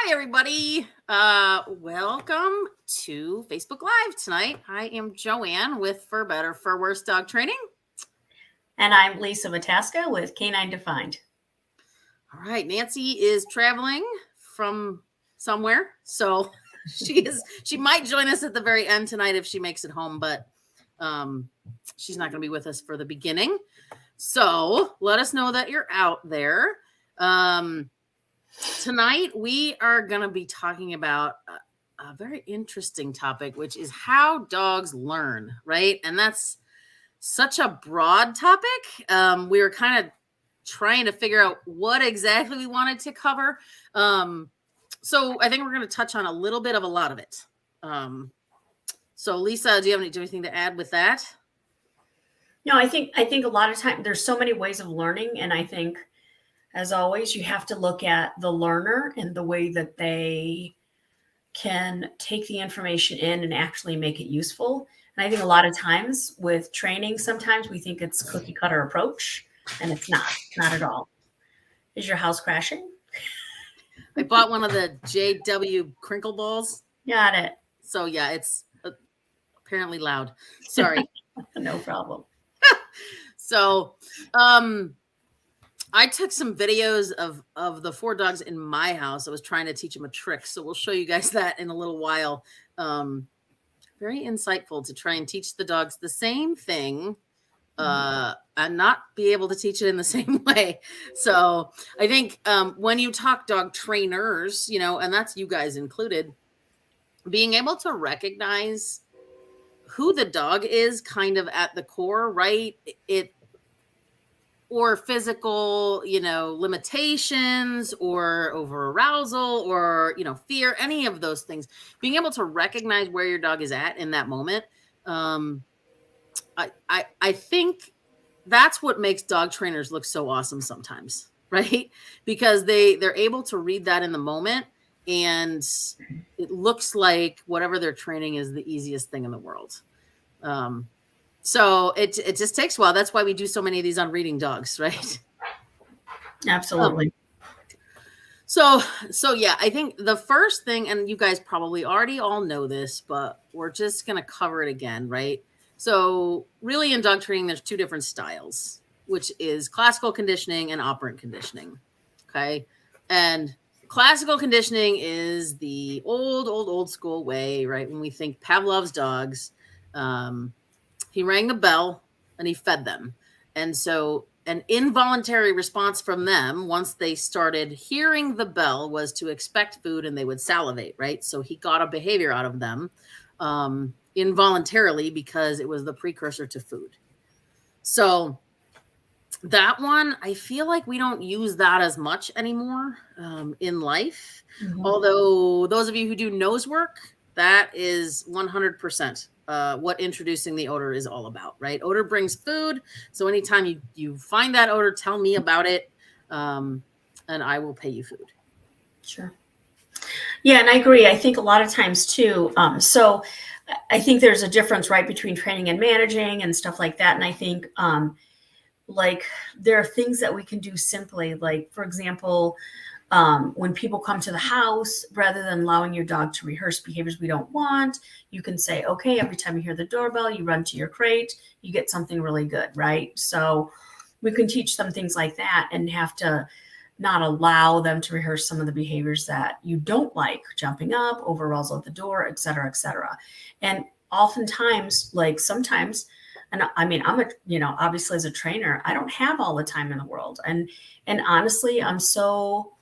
Hi, everybody. Welcome to Facebook Live tonight. I am Joanne with For Better, For Worse Dog Training. And I'm Lisa Matasca with Canine Defined. All right, Nancy is traveling from somewhere, so she might join us at the very end tonight if she makes it home, but she's not going to be with us for the beginning. So let us know that you're out there. Tonight, we are going to be talking about a very interesting topic, which is how dogs learn, right? And that's such a broad topic. We were kind of trying to figure out what exactly we wanted to cover. So I think we're going to touch on a little bit of a lot of it. So Lisa, do you have anything to add with that? No, I think a lot of times there's so many ways of learning, and I think, as always, you have to look at the learner and the way that they can take the information in and actually make it useful. And I think a lot of times with training, sometimes we think it's cookie cutter approach, and it's not at all. Is your house crashing? I bought one of the JW crinkle balls. Got it. So yeah, it's apparently loud. Sorry. No problem. So, I took some videos of the 4 dogs in my house. I was trying to teach them a trick. So we'll show you guys that in a little while. Very insightful to try and teach the dogs the same thing and not be able to teach it in the same way. So I think when you talk dog trainers, and that's you guys included, being able to recognize who the dog is kind of at the core, right? Or physical, limitations or over arousal or, fear, any of those things, being able to recognize where your dog is at in that moment. I think that's what makes dog trainers look so awesome sometimes, right? Because they're able to read that in the moment, and it looks like whatever they're training is the easiest thing in the world. So it just takes a while. That's why we do so many of these on reading dogs, right? Absolutely. So yeah, I think the first thing, and you guys probably already all know this, but we're just going to cover it again, right? So really in dog training, there's 2 different styles, which is classical conditioning and operant conditioning. Okay. And classical conditioning is the old school way, right? When we think Pavlov's dogs, he rang the bell and he fed them. And so an involuntary response from them, once they started hearing the bell, was to expect food and they would salivate, right? So he got a behavior out of them involuntarily because it was the precursor to food. So that one, I feel like we don't use that as much anymore in life. Mm-hmm. Although those of you who do nose work, that is 100%. What introducing the odor is all about, right? Odor brings food. So anytime you find that odor, tell me about it, and I will pay you food. Sure. Yeah, and I agree. I think a lot of times too. So I think there's a difference, right, between training and managing and stuff like that. And I think like there are things that we can do simply, like, for example, when people come to the house, rather than allowing your dog to rehearse behaviors we don't want, you can say, okay, every time you hear the doorbell, you run to your crate, you get something really good, right? So we can teach them things like that and have to not allow them to rehearse some of the behaviors that you don't like, jumping up, over arousal at the door, et cetera, et cetera. And oftentimes, like sometimes, and I mean, I'm obviously as a trainer, I don't have all the time in the world. And honestly, I'm so...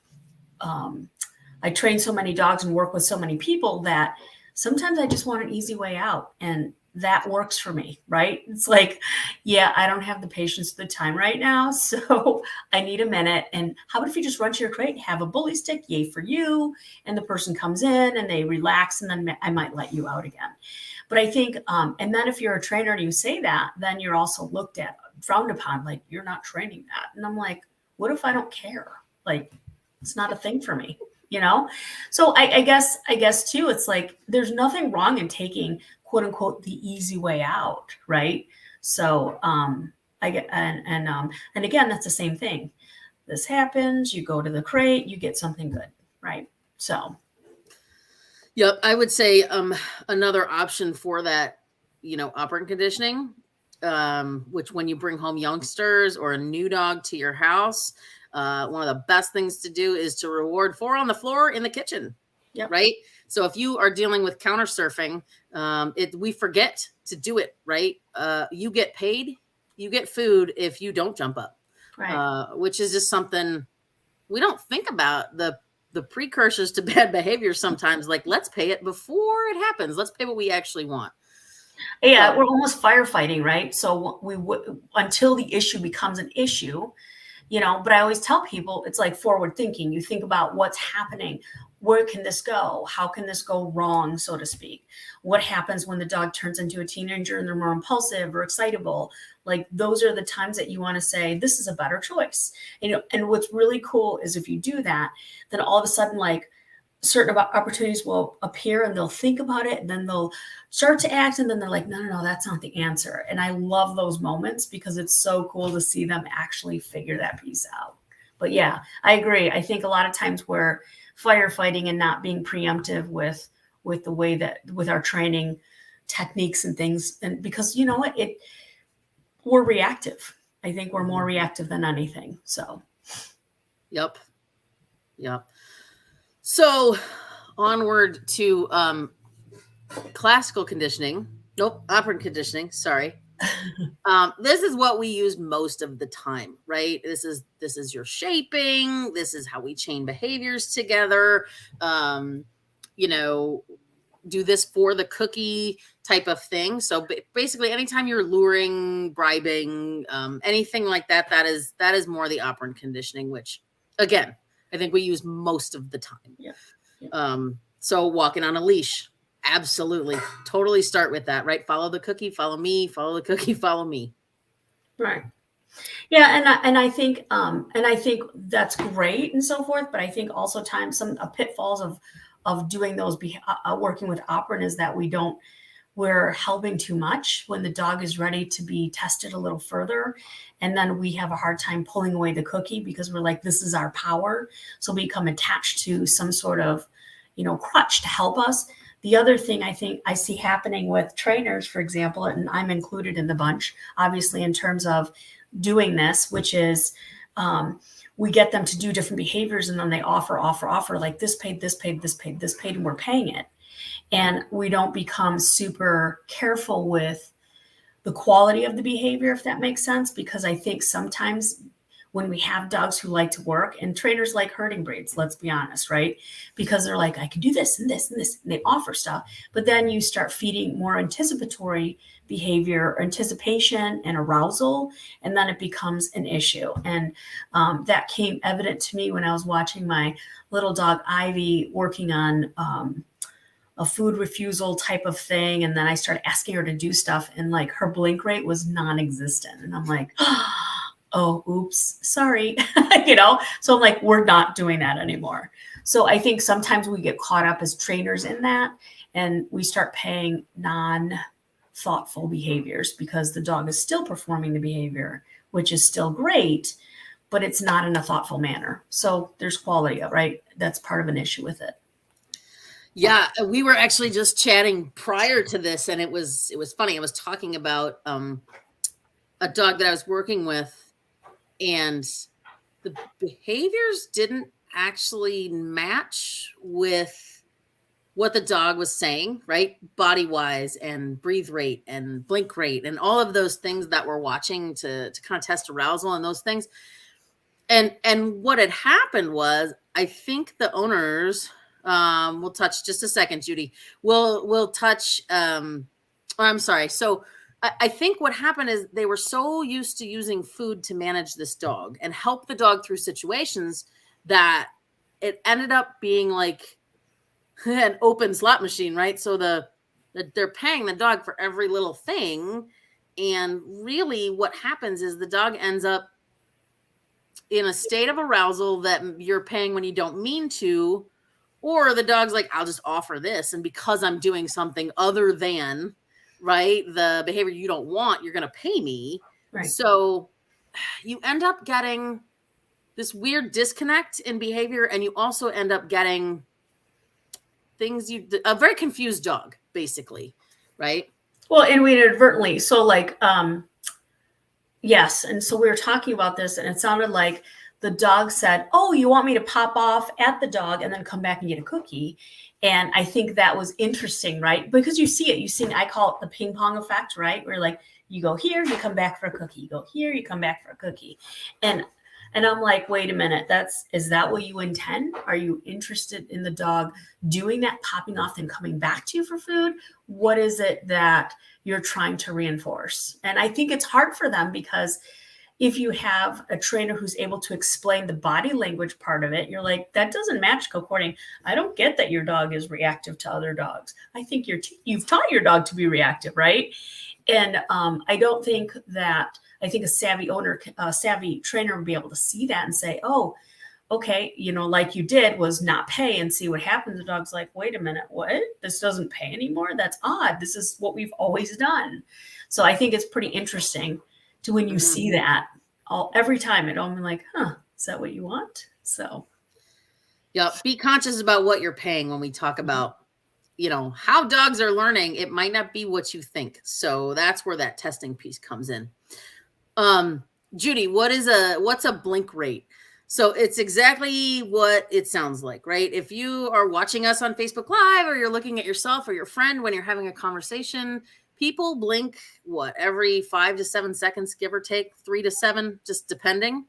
I train so many dogs and work with so many people that sometimes I just want an easy way out, and that works for me, right? It's like, yeah, I don't have the patience or the time right now, so I need a minute. And how about if you just run to your crate, have a bully stick, yay for you, and the person comes in and they relax, and then I might let you out again. But I think, and then if you're a trainer and you say that, then you're also looked at, frowned upon, like you're not training that. And I'm like, what if I don't care? Like, it's not a thing for me, So I guess too, it's like there's nothing wrong in taking quote unquote the easy way out, right? So I get and again, that's the same thing. This happens, you go to the crate, you get something good, right? So, Yep, I would say another option for that, operant conditioning, which when you bring home youngsters or a new dog to your house, one of the best things to do is to reward 4 on the floor in the kitchen. yep. Right. So if you are dealing with counter surfing, we forget to do it. Right. You get paid, you get food if you don't jump up, Right. which is just something we don't think about, the precursors to bad behavior sometimes. Like, let's pay it before it happens. Let's pay what we actually want. Yeah, But we're almost firefighting, right? So until the issue becomes an issue, but I always tell people it's like forward thinking. You think about what's happening. Where can this go? How can this go wrong, so to speak? What happens when the dog turns into a teenager and they're more impulsive or excitable? Like, those are the times that you want to say, this is a better choice. And what's really cool is if you do that, then all of a sudden, like, certain opportunities will appear and they'll think about it and then they'll start to act and then they're like, no, that's not the answer. And I love those moments because it's so cool to see them actually figure that piece out. But yeah, I agree. I think a lot of times we're firefighting and not being preemptive with the way that with our training techniques and things. And because you know what, we're reactive. I think we're more reactive than anything. So yep. So onward to classical conditioning. Nope, operant conditioning. Sorry. This is what we use most of the time, right? This is your shaping. This is how we chain behaviors together. Do this for the cookie type of thing. So basically, anytime you're luring, bribing, anything like that, that is more the operant conditioning, which again, I think we use most of the time. yeah. So walking on a leash, absolutely, totally start with that, right? Follow the cookie, follow me, follow the cookie, follow me. Right. Yeah, and I think that's great and so forth. But I think also times some pitfalls of doing those working with operant is that we're helping too much when the dog is ready to be tested a little further. And then we have a hard time pulling away the cookie because we're like, this is our power. So we become attached to some sort of, crutch to help us. The other thing I think I see happening with trainers, for example, and I'm included in the bunch, obviously, in terms of doing this, which is we get them to do different behaviors and then they offer like this paid, and we're paying it. And we don't become super careful with the quality of the behavior, if that makes sense, because I think sometimes when we have dogs who like to work, and trainers like herding breeds, let's be honest, right? Because they're like, I can do this and this and this, and they offer stuff. But then you start feeding more anticipatory behavior, anticipation and arousal, and then it becomes an issue. And that came evident to me when I was watching my little dog Ivy working on a food refusal type of thing. And then I started asking her to do stuff and like her blink rate was non-existent. And I'm like, oh, oops, sorry. So I'm like, we're not doing that anymore. So I think sometimes we get caught up as trainers in that and we start paying non-thoughtful behaviors because the dog is still performing the behavior, which is still great, but it's not in a thoughtful manner. So there's quality, right? That's part of an issue with it. Yeah, we were actually just chatting prior to this, and it was funny. I was talking about a dog that I was working with, and the behaviors didn't actually match with what the dog was saying, right? Body wise and breathe rate and blink rate and all of those things that we're watching to kind of test arousal and those things. And what had happened was, I think the owners, we'll touch just a second, Judy. We'll touch. I'm sorry. So I think what happened is they were so used to using food to manage this dog and help the dog through situations that it ended up being like an open slot machine, right? So they're paying the dog for every little thing, and really, what happens is the dog ends up in a state of arousal that you're paying when you don't mean to. Or the dog's like, I'll just offer this. And because I'm doing something other than, right, the behavior you don't want, you're going to pay me. Right. So you end up getting this weird disconnect in behavior. And you also end up getting things a very confused dog, basically, right? Well, and we inadvertently, so like, yes. And so we were talking about this, and it sounded like the dog said, "Oh, you want me to pop off at the dog and then come back and get a cookie?" And I think that was interesting, right? Because you see it, I call it the ping pong effect, right? Where like you go here, you come back for a cookie. You go here, you come back for a cookie. And I'm like, wait a minute, is that what you intend? Are you interested in the dog doing that, popping off and coming back to you for food? What is it that you're trying to reinforce? And I think it's hard for them, because if you have a trainer who's able to explain the body language part of it, you're like, that doesn't match co-courting. I don't get that your dog is reactive to other dogs. I think you've taught your dog to be reactive, right? And I think a savvy trainer would be able to see that and say, oh, okay, like you did was not pay and see what happens. The dog's like, wait a minute, what? This doesn't pay anymore? That's odd. This is what we've always done. So I think it's pretty interesting to when you see that every time, I'm like, is that what you want? So. Yeah. Be conscious about what you're paying when we talk about, how dogs are learning. It might not be what you think. So that's where that testing piece comes in. Judy, what's a blink rate? So it's exactly what it sounds like, right? If you are watching us on Facebook Live, or you're looking at yourself or your friend when you're having a conversation, people blink every 5 to 7 seconds, give or take, 3 to 7, just depending.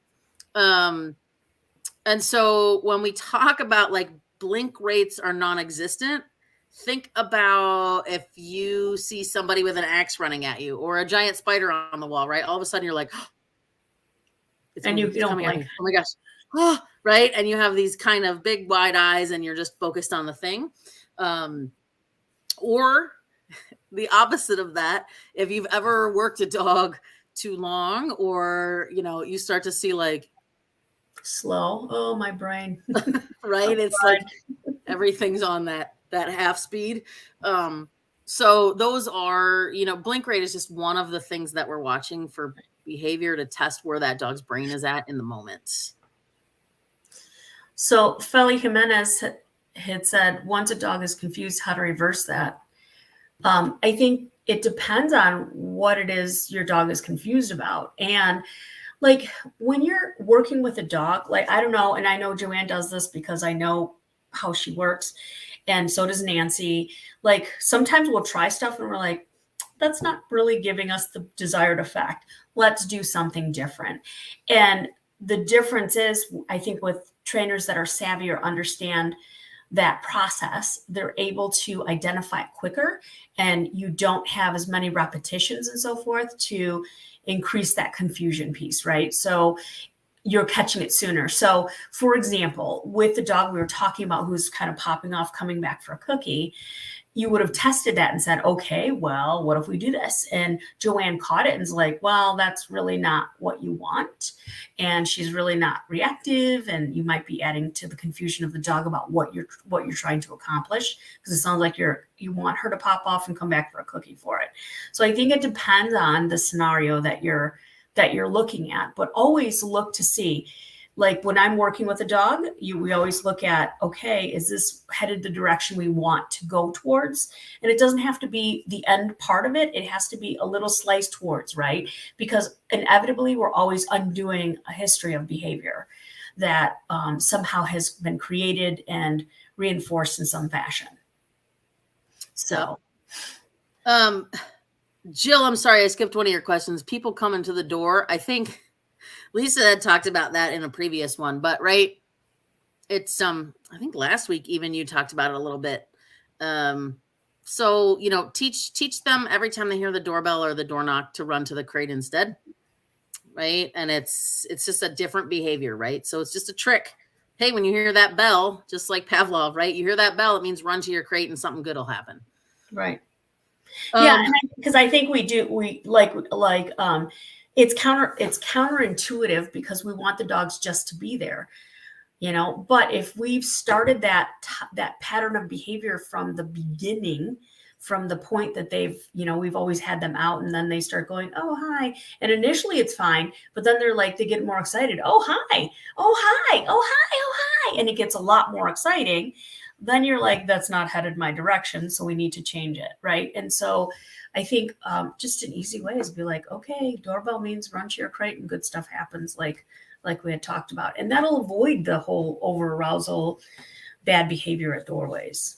And so when we talk about like blink rates are non-existent, think about if you see somebody with an axe running at you or a giant spider on the wall, right? All of a sudden you're like, it's coming at me. Oh my gosh. Oh, right. And you have these kind of big wide eyes and you're just focused on the thing. Or the opposite of that, if you've ever worked a dog too long, or, you start to see like slow. Oh, my brain. Right. It's like everything's on that half speed. So those are, blink rate is just one of the things that we're watching for behavior to test where that dog's brain is at in the moment. So Feli Jimenez had said, once a dog is confused, how to reverse that? I think it depends on what it is your dog is confused about. And like when you're working with a dog, like, I don't know, and I know Joanne does this because I know how she works, and so does Nancy. Like sometimes we'll try stuff and we're like, that's not really giving us the desired effect. Let's do something different. And the difference is, I think with trainers that are savvy or understand that process, they're able to identify it quicker, and you don't have as many repetitions and so forth to increase that confusion piece, right? So you're catching it sooner. So for example, with the dog we were talking about who's kind of popping off, coming back for a cookie, you would have tested that and said, okay, well, what if we do this? And Joanne caught it and is like, well, that's really not what you want. And she's really not reactive. And you might be adding to the confusion of the dog about what you're trying to accomplish. Because it sounds like you want her to pop off and come back for a cookie for it. So I think it depends on the scenario that you're looking at, but always look to see, like when I'm working with a dog, we always look at, okay, is this headed the direction we want to go towards? And it doesn't have to be the end part of it. It has to be a little slice towards, right? Because inevitably we're always undoing a history of behavior that somehow has been created and reinforced in some fashion. So, Jill, I'm sorry, I skipped one of your questions. People coming to the door. I think Lisa had talked about that in a previous one, but right. It's, I think last week, even you talked about it a little bit. So, teach them every time they hear the doorbell or the door knock to run to the crate instead. Right. And it's just a different behavior, right? So it's just a trick. Hey, when you hear that bell, just like Pavlov, right? You hear that bell, it means run to your crate and something good will happen. Right. Yeah, because I think it's counterintuitive because we want the dogs just to be there, but if we've started that pattern of behavior from the beginning, from the point that we've always had them out, and then they start going, oh, hi. And initially it's fine, but then they get more excited. Oh, hi. Oh, hi. Oh, hi. Oh, hi. And it gets a lot more exciting. then you're like, that's not headed my direction, so we need to change it, right? And so I think just an easy way is to be like, okay, doorbell means run to your crate and good stuff happens, like we had talked about. And that'll avoid the whole over arousal, bad behavior at doorways.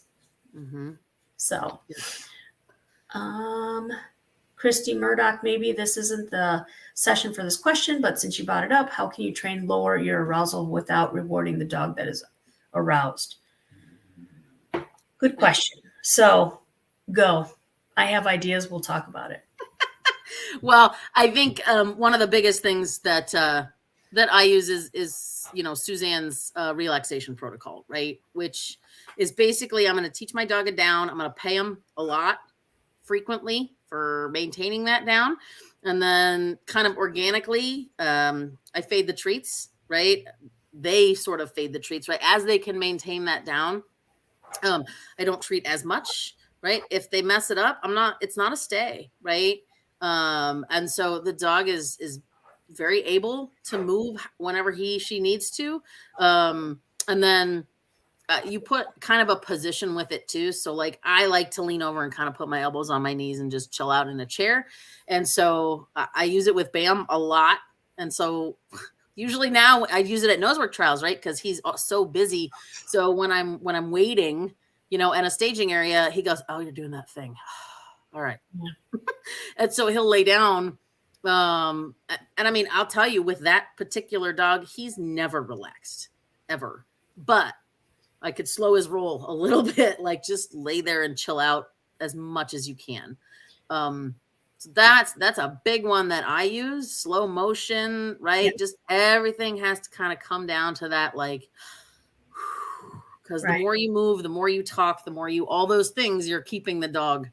Mm-hmm. So, Christy Murdoch, maybe this isn't the session for this question, but since you brought it up, how can you train lower your arousal without rewarding the dog that is aroused? Good question. So go. I have ideas. We'll talk about it. Well, I think one of the biggest things that I use is Suzanne's relaxation protocol, right? Which is basically, I'm going to teach my dog a down. I'm going to pay him a lot frequently for maintaining that down. And then kind of organically, I fade the treats, right? They sort of fade the treats, right? As they can maintain that down. I don't treat as much, right? If they mess it up, it's not a stay, right? And so the dog is very able to move whenever she needs to. And then you put kind of a position with it too. So like I like to lean over and kind of put my elbows on my knees and just chill out in a chair. And so I use it with Bam a lot. And so usually now I use it at nosework trials, right? Because he's so busy. So when I'm waiting, in a staging area, he goes, "Oh, you're doing that thing. All right." Yeah. And so he'll lay down. And I mean, I'll tell you, with that particular dog, he's never relaxed ever. But I could slow his roll a little bit, like just lay there and chill out as much as you can. So that's a big one that I use. Slow motion, right? Yep. Just everything has to kind of come down to that, like, because the more you move, the more you talk, the more all those things, you're keeping the dog,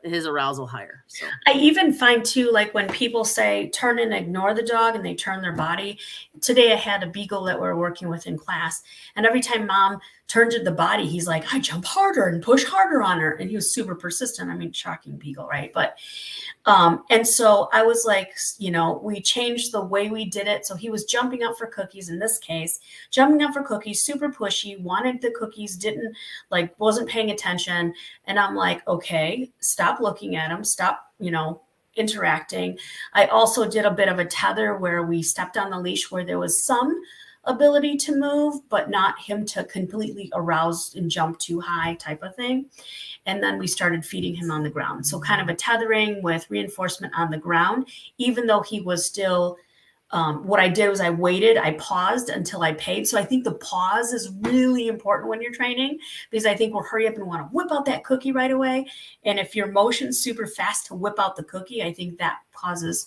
his arousal higher. So I even find too, like when people say turn and ignore the dog and they turn their body. Today I had a beagle that we're working with in class, and every time mom turned to the body, he's like, I jump harder and push harder on her. And he was super persistent. I mean, shocking beagle, right? But and so I was like, we changed the way we did it. So he was jumping up for cookies in this case, jumping up for cookies, super pushy, wanted the cookies, wasn't paying attention. And I'm like, okay, stop looking at him, stop, interacting. I also did a bit of a tether where we stepped on the leash where there was some ability to move, but not him to completely arouse and jump too high type of thing. And then we started feeding him on the ground. So kind of a tethering with reinforcement on the ground, even though he was still, what I did was I waited, I paused until I paid. So I think the pause is really important when you're training, because I think we'll hurry up and want to whip out that cookie right away. And if your motion's super fast to whip out the cookie, I think that causes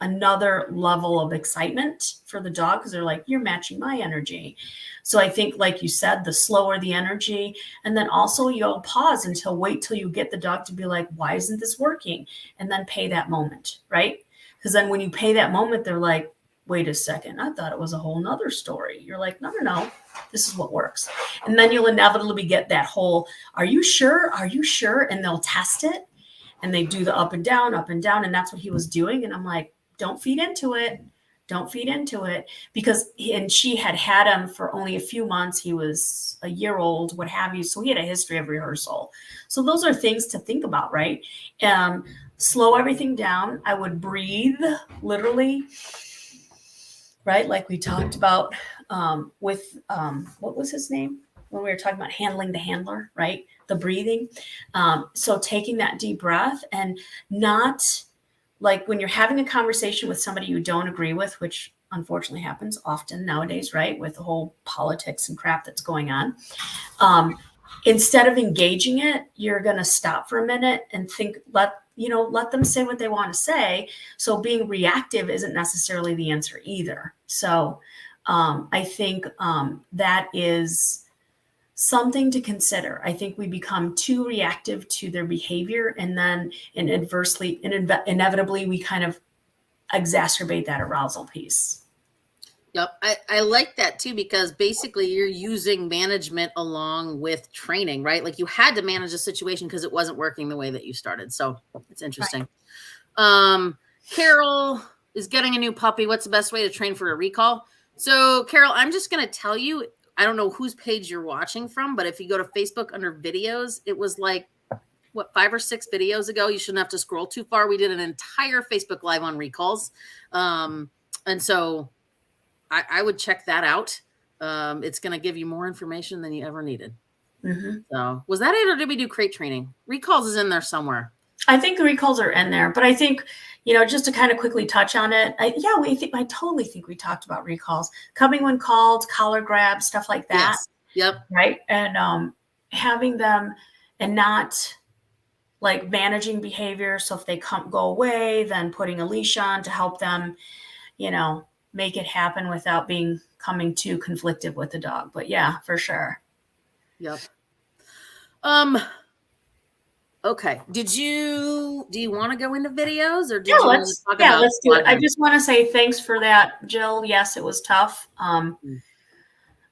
another level of excitement for the dog, because they're like, you're matching my energy. So I think, like you said, the slower the energy, and then also you'll pause wait till you get the dog to be like, why isn't this working? And then pay that moment, right? Because then when you pay that moment, they're like, wait a second, I thought it was a whole nother story. You're like, no, this is what works. And then you'll inevitably get that whole, are you sure? Are you sure? And they'll test it. And they do the up and down. And that's what he was doing. And I'm like, don't feed into it. Don't feed into it. Because she had him for only a few months. He was a year old, what have you. So he had a history of rehearsal. So those are things to think about, right? Slow everything down. I would breathe, literally, right? Like we talked about with, what was his name? When we were talking about handling the handler, right? The breathing. So taking that deep breath, and not like when you're having a conversation with somebody you don't agree with, which unfortunately happens often nowadays, right? With the whole politics and crap that's going on. Instead of engaging it, you're going to stop for a minute and think, let them say what they want to say. So being reactive isn't necessarily the answer either. So I think that is something to consider. I think we become too reactive to their behavior, and then inevitably we kind of exacerbate that arousal piece. Yep. I like that too, because basically you're using management along with training, right? Like you had to manage a situation because it wasn't working the way that you started. So it's interesting. Right. Carol is getting a new puppy. What's the best way to train for a recall? So Carol, I'm just going to tell you, I don't know whose page you're watching from, but if you go to Facebook under videos, it was like, what, 5 or 6 videos ago. You shouldn't have to scroll too far. We did an entire Facebook Live on recalls. And so I would check that out. It's going to give you more information than you ever needed. Mm-hmm. So was that it, or did we do crate training? Recalls is in there somewhere. I think the recalls are in there, but I think, just to kind of quickly touch on it. I totally think we talked about recalls, coming when called, collar grabs, stuff like that. Yes. Yep. Right. And having them and not like managing behavior. So if they go away, then putting a leash on to help them, make it happen without coming too conflicted with the dog. But yeah, for sure. Yep. Okay. Do you want to go into videos, or let's do it. I just want to say thanks for that, Jill. Yes, it was tough.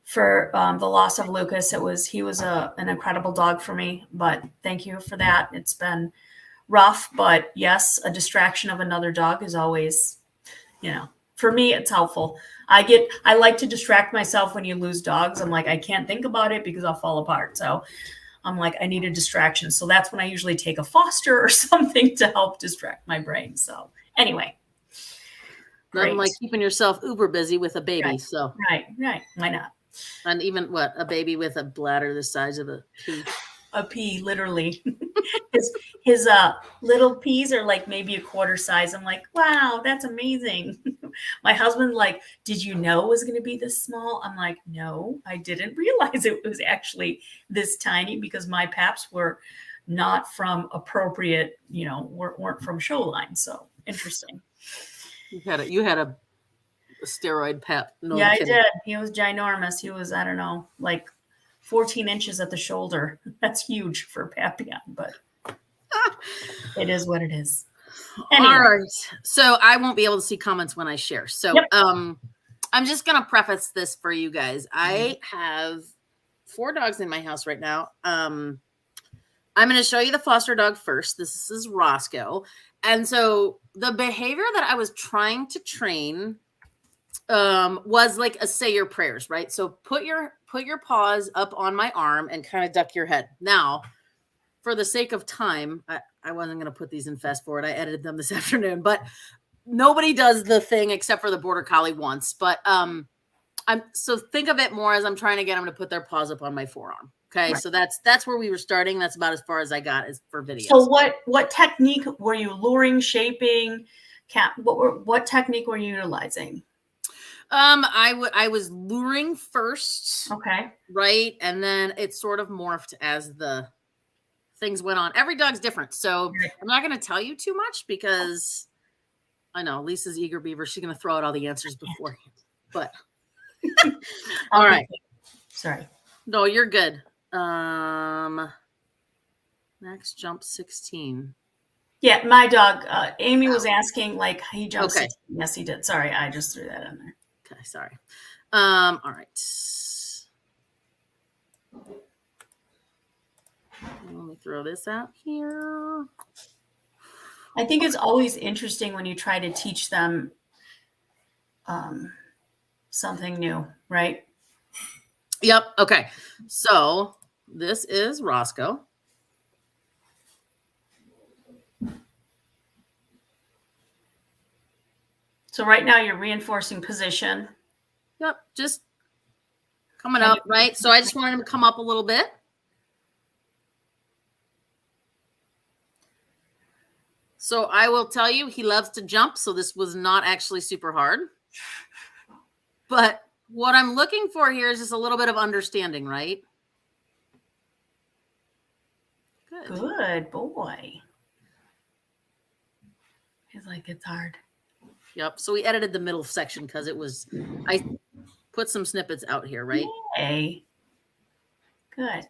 For the loss of Lucas, he was an incredible dog for me, but thank you for that. It's been rough, but yes, a distraction of another dog is always, for me, it's helpful. I like to distract myself when you lose dogs. I'm like, I can't think about it because I'll fall apart. So I'm like, I need a distraction. So that's when I usually take a foster or something to help distract my brain. So anyway. Nothing like keeping yourself uber busy with a baby. Right. So right. Why not? And even a baby with a bladder the size of a pea. A pea, literally. his little peas are like maybe a quarter size. I'm like, wow, that's amazing. My husband like, did you know it was going to be this small? I'm like, no, I didn't realize it was actually this tiny because my paps were not from appropriate, weren't from show line. So interesting. You had a steroid pap. No, yeah, I did. He was ginormous. He was, I don't know, like 14 inches at the shoulder. That's huge for Papillon, but it is what it is. Anyway. All right. So I won't be able to see comments when I share. So I'm just going to preface this for you guys. I have 4 dogs in my house right now. I'm going to show you the foster dog first. This is Roscoe. And so the behavior that I was trying to train was like a say your prayers, right? So put your paws up on my arm and kind of duck your head. Now, for the sake of time, I wasn't going to put these in fast forward. I edited them this afternoon, but nobody does the thing except for the border collie once. But so think of it more as I'm trying to get them to put their paws up on my forearm. Okay, right. So that's where we were starting. That's about as far as I got as for videos. So what technique were you luring, shaping? What technique were you utilizing? I was luring first. Okay. Right. And then it sort of morphed as the things went on. Every dog's different. So I'm not going to tell you too much because I know Lisa's eager beaver. She's going to throw out all the answers beforehand, but all right. Sorry. No, you're good. Max jump 16. Yeah. My dog, Amy was asking like he jumped 16. Yes, he did. Sorry. I just threw that in there. Okay, sorry. All right. Let me throw this out here. I think it's always interesting when you try to teach them something new, right? Yep. Okay. So this is Roscoe. So right now you're reinforcing position. Yep. Just coming up, right? So I just wanted him to come up a little bit. So I will tell you, he loves to jump. So this was not actually super hard. But what I'm looking for here is just a little bit of understanding, right? Good boy. He's like, it's hard. Yep. So we edited the middle section because I put some snippets out here, right? Yay. Good.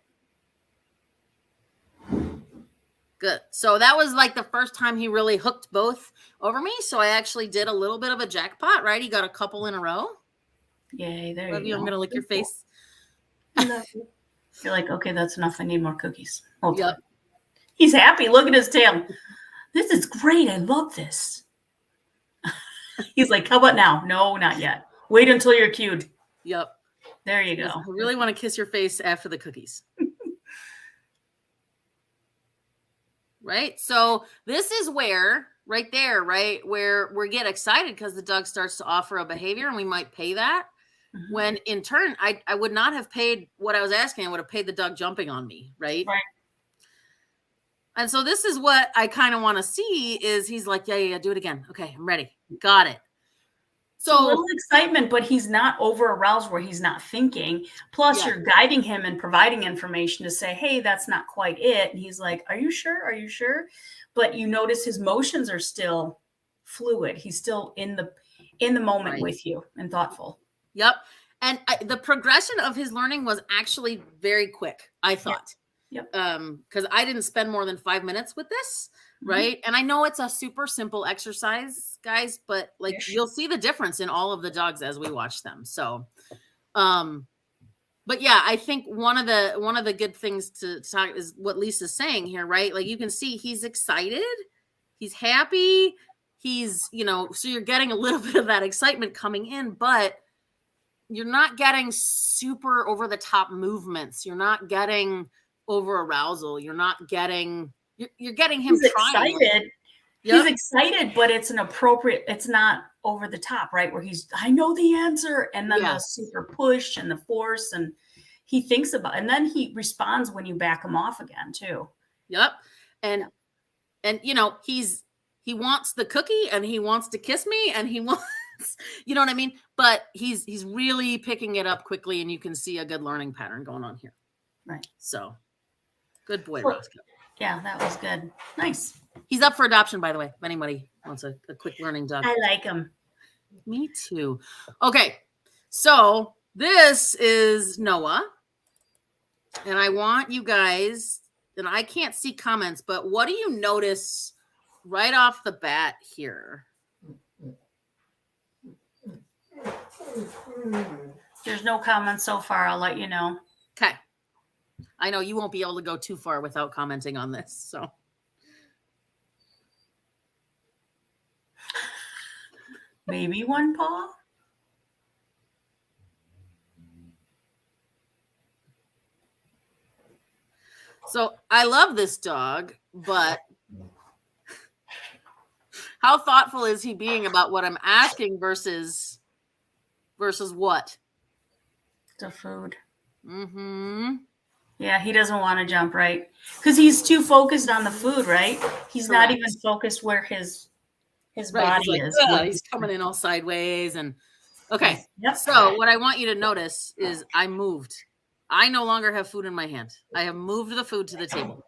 Good. So that was like the first time he really hooked both over me. So I actually did a little bit of a jackpot, right? He got a couple in a row. Yay. There Love you go. I'm going to lick your face. Love you. You're like, okay, that's enough. I need more cookies. Oh, yep. He's happy. Look at his tail. This is great. I love this. He's like, how about now? No, not yet. Wait until you're cued. Yep. There you I go. really want to kiss your face after the cookies. Right? So this is where, right there, right, where we get excited because the dog starts to offer a behavior and we might pay that. Mm-hmm. When in turn, I would not have paid what I was asking. I would have paid the dog jumping on me, right? Right. And so this is what I kind of want to see is he's like, yeah, do it again. Okay, I'm ready. Got it. So a little excitement, but he's not over aroused where he's not thinking. Plus, you're guiding him and providing information to say, hey, that's not quite it. And he's like, are you sure? Are you sure? But you notice his motions are still fluid. He's still in the moment with you and thoughtful. Yep. And the progression of his learning was actually very quick, I thought. Yep. Because I didn't spend more than 5 minutes with this. Right. And I know it's a super simple exercise, guys, but like you'll see the difference in all of the dogs as we watch them. So, but yeah, I think one of the good things to talk is what Lisa's saying here, right? Like you can see he's excited, he's happy, he's, so you're getting a little bit of that excitement coming in, but you're not getting super over the top movements. You're not getting over arousal. You're not getting. You're getting him trying. Excited. Yep. He's excited, but it's it's not over the top, right? Where I know the answer. And then the super push and the force, and he thinks about, and then he responds when you back him off again too. Yep. And he wants the cookie and he wants to kiss me and he wants, you know what I mean? But he's really picking it up quickly and you can see a good learning pattern going on here. Right. So good boy, Roscoe. Yeah, that was good. Nice. He's up for adoption, by the way, if anybody wants a quick learning dog. I like him. Me too. Okay, so this is Noah. And I want you guys, and I can't see comments, but what do you notice right off the bat here? There's no comments so far. I'll let you know. Okay. I know you won't be able to go too far without commenting on this. So maybe one paw. So I love this dog, but how thoughtful is he being about what I'm asking versus what? The food. Mm-hmm. Yeah, he doesn't want to jump, right? Because he's too focused on the food, right? He's not even focused where his body is. He's coming in all sideways. And okay. Yep. So what I want you to notice is I moved. I no longer have food in my hand. I have moved the food to the table.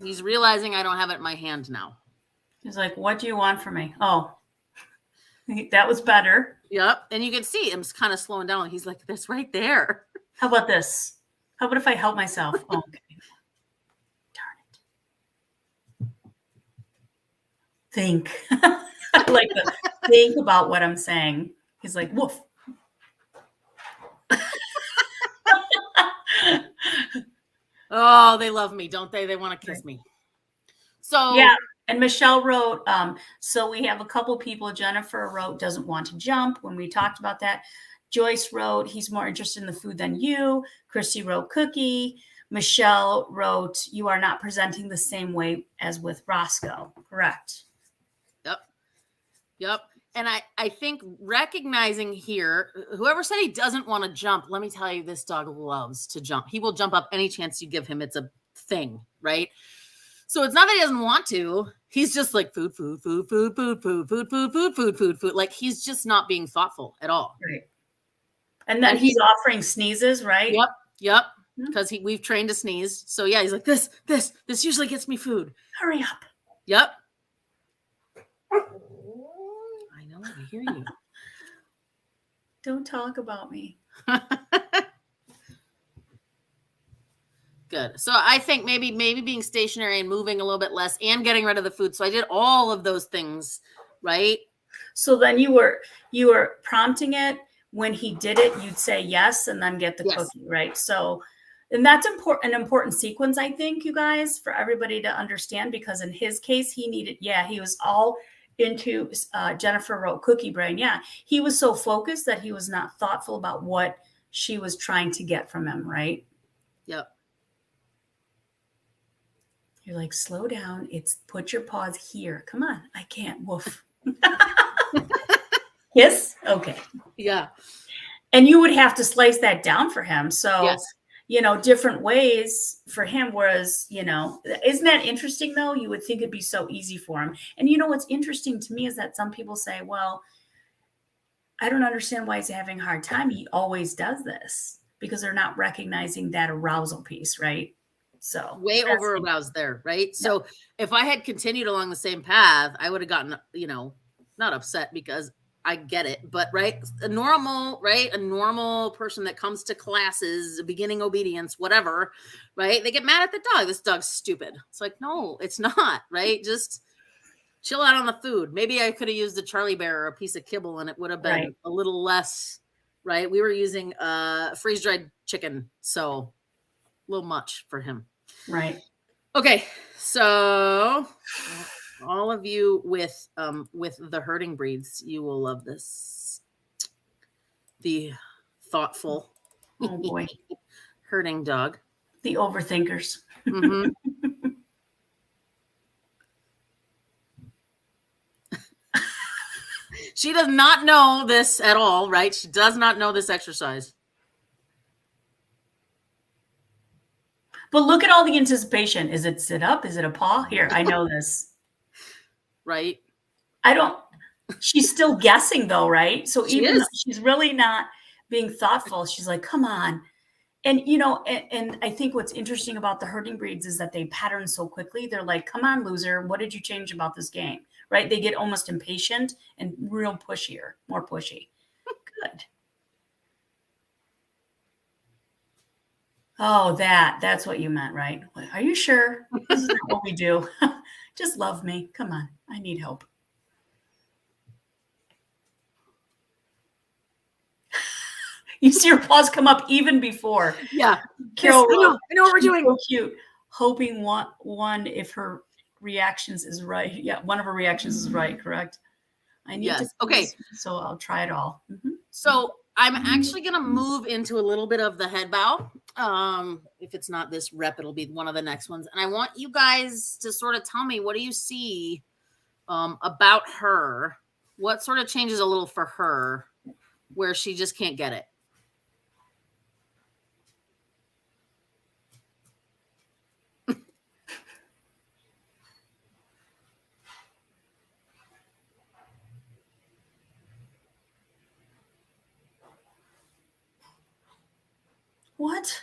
He's realizing I don't have it in my hand now. He's like, what do you want from me? Oh, that was better. Yep. And you can see him kind of slowing down. He's like, that's right there. How about this? How about if I help myself? Oh, okay. Darn it. Think. I like to think about what I'm saying. He's like, woof. Oh, they love me, don't they? They want to kiss me. So yeah. And Michelle wrote, so we have a couple people. Jennifer wrote, doesn't want to jump when we talked about that. Joyce wrote, he's more interested in the food than you. Christy wrote, cookie. Michelle wrote, you are not presenting the same way as with Roscoe. Correct. Yep. And I think recognizing here, whoever said he doesn't want to jump, let me tell you, this dog loves to jump. He will jump up any chance you give him. It's a thing, right? So it's not that he doesn't want to. He's just like food. Like he's just not being thoughtful at all. Right. And then he's offering sneezes, right? Yep. Because we've trained to sneeze. So yeah, he's like, this usually gets me food. Hurry up. Yep. I know, I hear you. Don't talk about me. Good. So I think maybe being stationary and moving a little bit less and getting rid of the food. So I did all of those things, right? So then you were prompting it. When he did it, you'd say yes and then get the cookie, right? So, and that's an important sequence, I think, you guys, for everybody to understand, because in his case, he needed, he was all into Jennifer wrote cookie brain. Yeah, he was so focused that he was not thoughtful about what she was trying to get from him, right? Yep. You're like, slow down. It's put your paws here. Come on. I can't. Woof. Yes. Okay. Yeah. And you would have to slice that down for him. So, Yes. different ways for him. Whereas, isn't that interesting though? You would think it'd be so easy for him. And what's interesting to me is that some people say, well, I don't understand why he's having a hard time. He always does this, because they're not recognizing that arousal piece, right? So way over aroused there, right? Yeah. So if I had continued along the same path, I would have gotten, not upset, because I get it, but a normal person that comes to classes, beginning obedience, whatever, right? They get mad at the dog. This dog's stupid. It's like, no, it's not, right? Just chill out on the food. Maybe I could have used a Charlie Bear or a piece of kibble, and it would have been a little less, right? We were using freeze-dried chicken, so a little much for him. Right. Okay, so all of you with the herding breeds, you will love this. The thoughtful, oh boy, herding dog. The overthinkers. Mm-hmm. She does not know this at all, right? She does not know this exercise. But look at all the anticipation. Is it sit up? Is it a paw? Here, I know this. Right. She's still guessing though, right? So even though she's really not being thoughtful, she's like, come on. And, and I think what's interesting about the herding breeds is that they pattern so quickly. They're like, come on, loser. What did you change about this game? Right? They get almost impatient and real pushier, more pushy. Good. Oh, that's what you meant, right? Are you sure? This is not what we do. Just love me. Come on. I need help. You see her paws come up even before. Yeah. Carol, yes, I know what we're doing. So cute. Hoping one if her reactions is right. Yeah, one of her reactions is right, correct? I need to. Okay. So I'll try it all. Mm-hmm. So I'm actually going to move into a little bit of the head bow. If it's not this rep, it'll be one of the next ones. And I want you guys to sort of tell me, what do you see about her? What sort of changes a little for her where she just can't get it? What?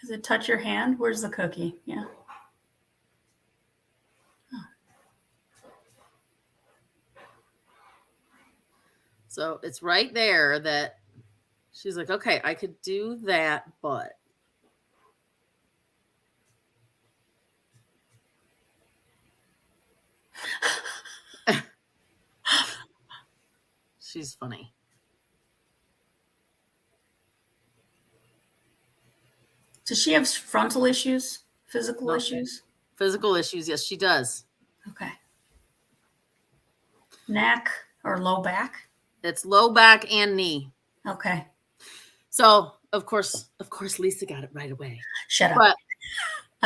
Does it touch your hand? Where's the cookie? Yeah. Oh. So it's right there that she's like, okay, I could do that, but. She's funny. Does she have frontal issues? Physical issues? Physical issues, yes, she does. Okay. Neck or low back? It's low back and knee. Okay. So, of course, Lisa got it right away. Shut up. But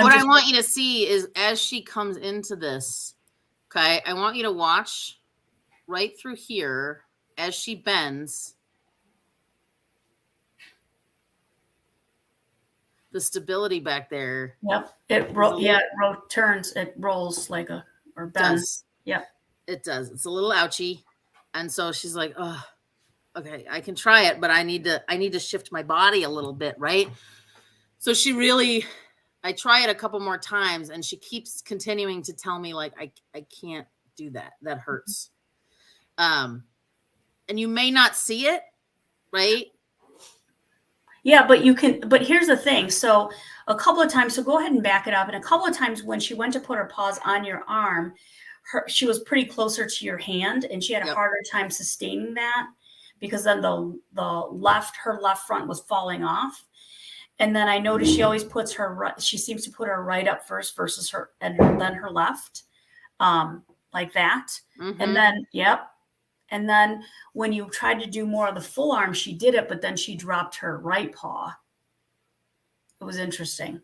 what I want you to see is as she comes into this, okay, I want you to watch right through here as she bends. The stability back there. Yep. It turns. It rolls like or bends. Yep. It does. It's a little ouchy. And so she's like, oh, okay, I can try it, but I need to shift my body a little bit, right? So I try it a couple more times and she keeps continuing to tell me like, I can't do that. That hurts. And you may not see it, right? Yeah, but here's the thing. So a couple of times, so go ahead and back it up. And a couple of times when she went to put her paws on your arm, she was pretty closer to your hand and she had a harder time sustaining that because then her left front was falling off. And then I noticed she always she seems to put her right up first versus then her left. like that. Mm-hmm. And then, yep. And then when you tried to do more of the full arm, she did it, but then she dropped her right paw. It was interesting.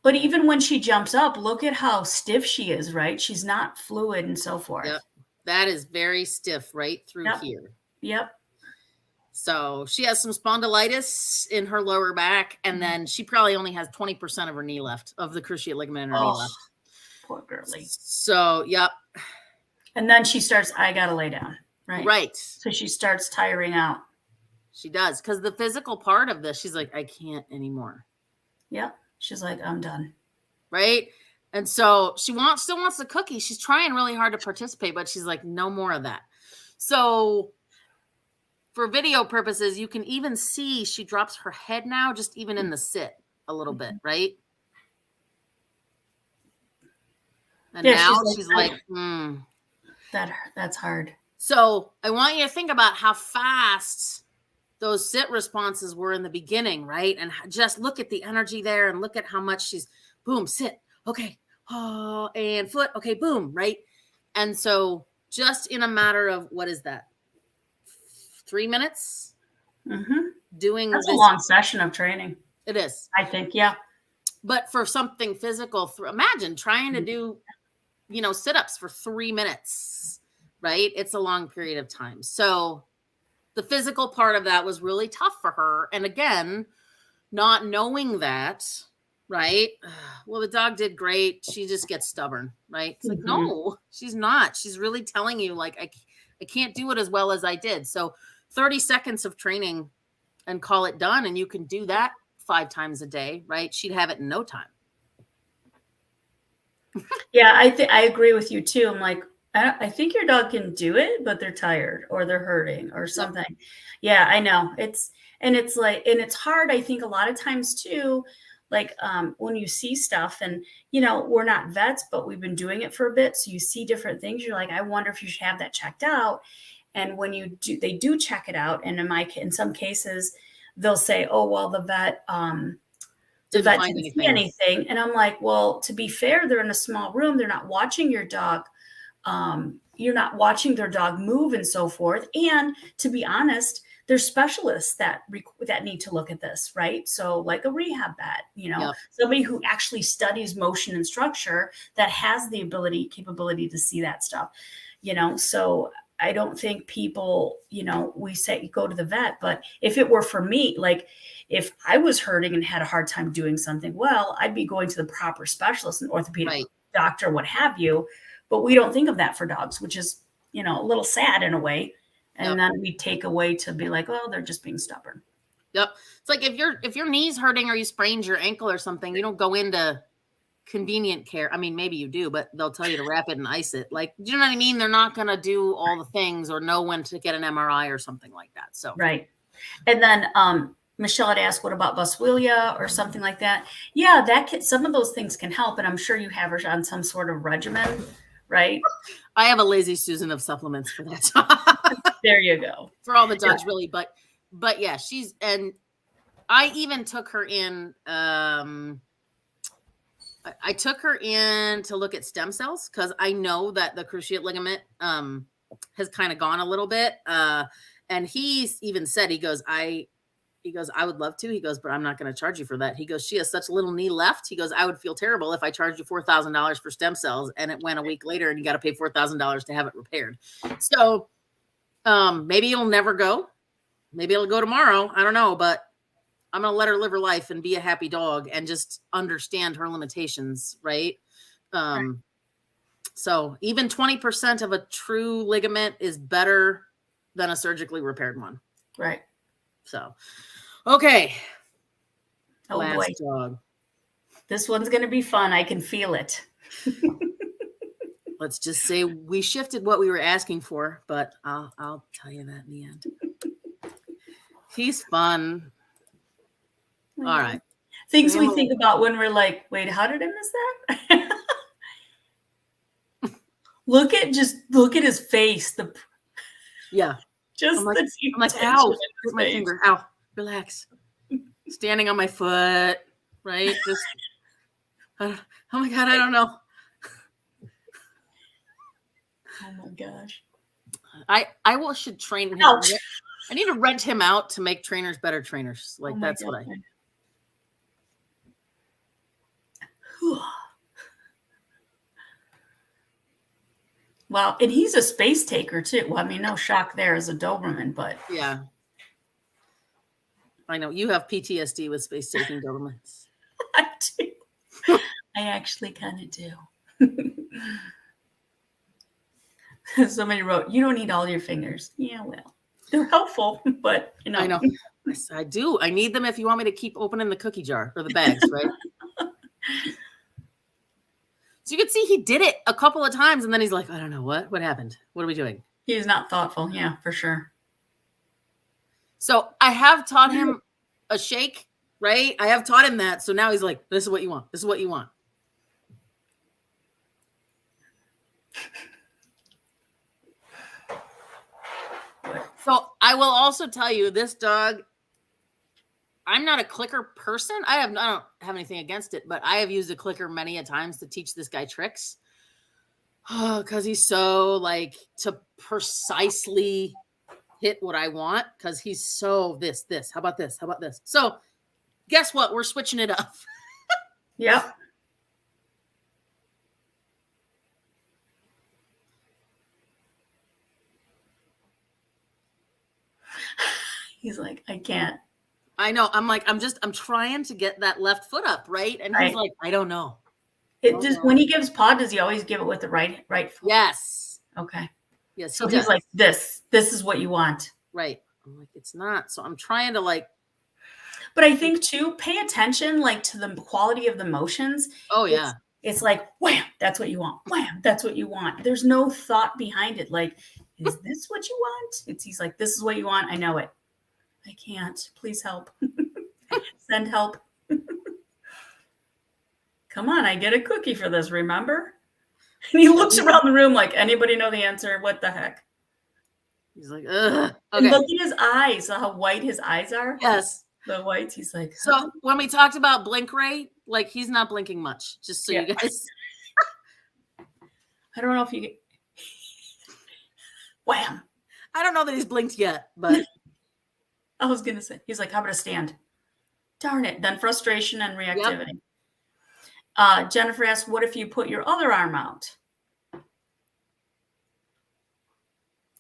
But even when she jumps up, look at how stiff she is, right? She's not fluid and so forth. Yep. That is very stiff right through Yep. here. Yep. So she has some spondylitis in her lower back, and then she probably only has 20% of her knee left, of the cruciate ligament in her knee left. Poor girlie. So, yep. And then she starts, I got to lay down, right? Right. So she starts tiring out. She does, because the physical part of this, she's like, I can't anymore. Yep. She's like, I'm done. Right? And so she still wants the cookie. She's trying really hard to participate, but she's like, no more of that. So for video purposes, you can even see she drops her head now, just even in the sit a little bit, right? And yeah, now she's like, that's hard. So I want you to think about how fast those sit responses were in the beginning, right? And just look at the energy there and look at how much she's boom, sit, okay, oh, and foot, okay, boom, right? And so just in a matter of, what is that, 3 minutes? Doing that's a long session of training. It is, I think, yeah. But for something physical, imagine trying to do, sit-ups for 3 minutes, right? It's a long period of time. So the physical part of that was really tough for her. And again, not knowing that, right? Well, the dog did great. She just gets stubborn, right? It's like, no, she's not. She's really telling you, like, I can't do it as well as I did. So 30 seconds of training and call it done. And you can do that 5 times a day, right? She'd have it in no time. Yeah, I agree with you too. I'm like, I think your dog can do it, but they're tired or they're hurting or something. Yep. Yeah, I know. It's hard. I think a lot of times too, like when you see stuff and, we're not vets, but we've been doing it for a bit. So you see different things. You're like, I wonder if you should have that checked out. And when you do, they do check it out. And in some cases they'll say, oh, well, the vet didn't see anything. And I'm like, well, to be fair, they're in a small room. They're not watching your dog. You're not watching their dog move and so forth. And to be honest, there's specialists that need to look at this, right? So like a rehab vet, yep. Somebody who actually studies motion and structure that has the capability to see that stuff, so I don't think people, we say go to the vet, but if it were for me, like if I was hurting and had a hard time doing something, well, I'd be going to the proper specialist, an orthopedic doctor, what have you. But we don't think of that for dogs, which is, a little sad in a way. And then we take away to be like, oh, they're just being stubborn. Yep. It's like if your knee's hurting or you sprained your ankle or something, you don't go into convenient care. I mean, maybe you do, but they'll tell you to wrap it and ice it. Like, do you know what I mean? They're not going to do all the things or know when to get an MRI or something like that. So right. And then Michelle had asked, what about Boswellia or something like that? Yeah, some of those things can help. And I'm sure you have her on some sort of regimen, right? I have a lazy Susan of supplements for that. There you go. For all the dogs, really. But yeah, and I even took her in, I took her in to look at stem cells because I know that the cruciate ligament has kind of gone a little bit. And he's even said, he goes, I would love to. He goes, but I'm not going to charge you for that. He goes, she has such little knee left. He goes, I would feel terrible if I charged you $4,000 for stem cells and it went a week later and you got to pay $4,000 to have it repaired. So maybe it'll never go. Maybe it'll go tomorrow. I don't know, but I'm going to let her live her life and be a happy dog and just understand her limitations. Right. Right. So even 20% of a true ligament is better than a surgically repaired one. Right. So, okay. Oh, last boy. dog. This one's going to be fun. I can feel it. Let's just say we shifted what we were asking for, but I'll tell you that in the end. He's fun. All right. Things we think about when we're like, wait, how did I miss that? Look at his face. Yeah. Just I'm like, ow, hit my finger. Ow, relax. Standing on my foot, right? Just Oh my God, I don't know. Oh my gosh. I should train him. Ouch. I need to rent him out to make trainers better trainers. Like Oh my that's what I. God. Well, and he's a space taker too. Well, I mean, no shock there as a Doberman, but Yeah. I know you have PTSD with space taking Dobermans. I do. I actually kind of do. Somebody wrote, "You don't need all your fingers." Yeah, well, they're helpful, but you know. I know. I do. I need them if you want me to keep opening the cookie jar or the bags, right? So you can see he did it a couple of times, and then he's like, "I don't know what happened. What are we doing?" He's not thoughtful. Yeah, for sure. So I have taught him a shake, right? I have taught him that. So now he's like, "This is what you want. This is what you want." So I will also tell you, this dog, I'm not a clicker person. I don't have anything against it, but I have used a clicker many a times to teach this guy tricks. Oh, because he's so like to precisely hit what I want. Because he's so this. How about this? How about this? So guess what? We're switching it up. Yep. He's like, I can't. I know. I'm like, I'm trying to get that left foot up, right? And he's like, I don't know. It just when he gives paw, does he always give it with the right foot? Yes. Okay. Yes. So he's like, this is what you want. Right. I'm like, it's not. So I'm trying to like. But I think too, pay attention like to the quality of the motions. Oh yeah. It's like, wham, that's what you want. Wham, that's what you want. There's no thought behind it. Like, is this what you want? He's like, this is what you want. I know it. I can't. Please help. Send help. Come on, I get a cookie for this, remember? And he looks around the room like, anybody know the answer? What the heck? He's like, ugh. Okay. And look at his eyes, how white his eyes are. Yes. The whites, he's like. So when we talked about blink rate, like he's not blinking much, just so you guys. I don't know if you get. Wham. I don't know that he's blinked yet, but. I was going to say, he's like, how about a stand? Darn it. Then frustration and reactivity. Yep. Jennifer asked, what if you put your other arm out?